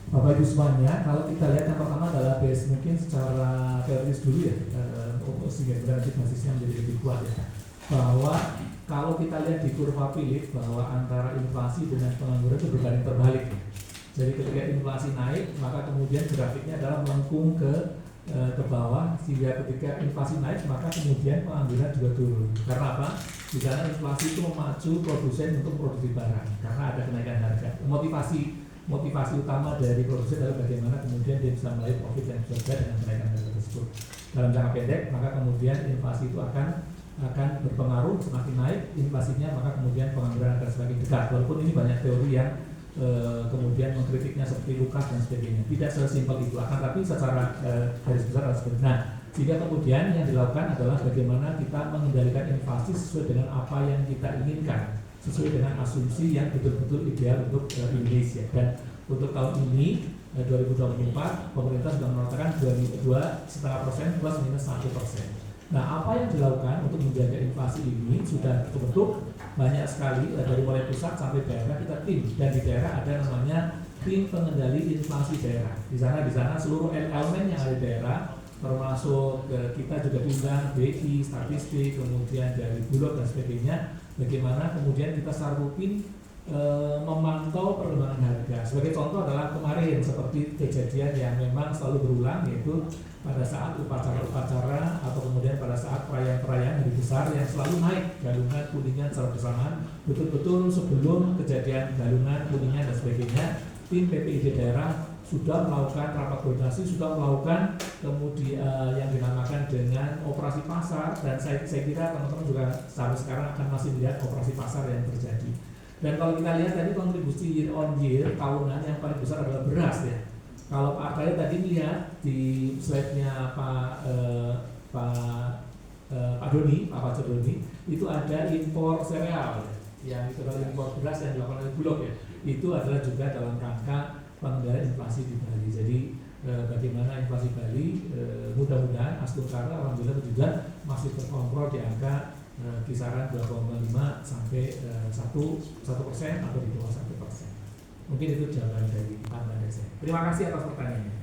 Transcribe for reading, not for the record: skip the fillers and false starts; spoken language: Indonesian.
Bapak Ibu semuanya, kalau kita lihat yang pertama adalah base mungkin secara teoritis dulu ya, sehingga berarti basisnya menjadi lebih kuat ya. Bahwa kalau kita lihat di kurva Philip bahwa antara inflasi dengan pengangguran itu berbanding terbalik ya. Jadi ketika inflasi naik, maka kemudian grafiknya adalah melengkung ke bawah, sehingga ketika inflasi naik maka kemudian pengangguran juga turun. Karena apa? Di sana inflasi itu memacu produsen untuk produksi barang karena ada kenaikan harga. Motivasi utama dari produsen adalah bagaimana kemudian dia bisa meraih profit yang besar dengan kenaikan harga tersebut. Dalam jangka pendek, maka kemudian inflasi itu akan berpengaruh, semakin naik inflasinya, maka kemudian pengangguran akan semakin dekat. Walaupun ini banyak teori yang kemudian mengkritiknya seperti Lukas dan sebagainya. Tidak sesimpel itu, akan tapi secara garis besar harus seperti. Nah, sehingga kemudian yang dilakukan adalah bagaimana kita mengendalikan inflasi sesuai dengan apa yang kita inginkan, sesuai dengan asumsi yang betul-betul ideal untuk Indonesia. Dan untuk tahun ini 2024 pemerintah sudah mengatakan 2,5% plus minus 1%. Nah, apa yang dilakukan untuk menjaga inflasi ini sudah terbentuk banyak sekali dari mulai pusat sampai daerah kita tim, dan di daerah ada namanya tim pengendali inflasi daerah. Di sana seluruh elemen yang ada di daerah termasuk kita juga diundang BI, statistik, kemudian dari Bulog dan sebagainya. Bagaimana kemudian kita secara rutin memantau perkembangan harga. Sebagai contoh adalah kemarin seperti kejadian yang memang selalu berulang, yaitu pada saat upacara-upacara atau kemudian pada saat perayaan-perayaan hari besar yang selalu naik galungan, kuningan secara bersamaan. Betul-betul sebelum kejadian galungan, kuningan dan sebagainya, tim PPID daerah sudah melakukan rapat koordinasi, sudah melakukan kemudian yang dinamakan dengan operasi pasar, dan saya kira teman-teman juga sampai sekarang akan masih melihat operasi pasar yang terjadi. Dan kalau kita lihat tadi kontribusi year on year tahunan yang paling besar adalah beras ya. Kalau Pak Khalid tadi lihat di slide-nya Pak Doni, Pak Fajar Doni, itu ada impor sereal ya. Yang itu adalah impor beras yang dilakukan oleh Bulog ya. Itu adalah juga dalam rangka pengendalian inflasi di Bali. Jadi bagaimana inflasi Bali mudah-mudahan Asturkara alhamdulillah juga masih terkontrol di angka kisaran 2,5 sampai 1% atau di bawah 1%. Mungkin itu jawaban dari Anda. Terima kasih atas pertanyaannya.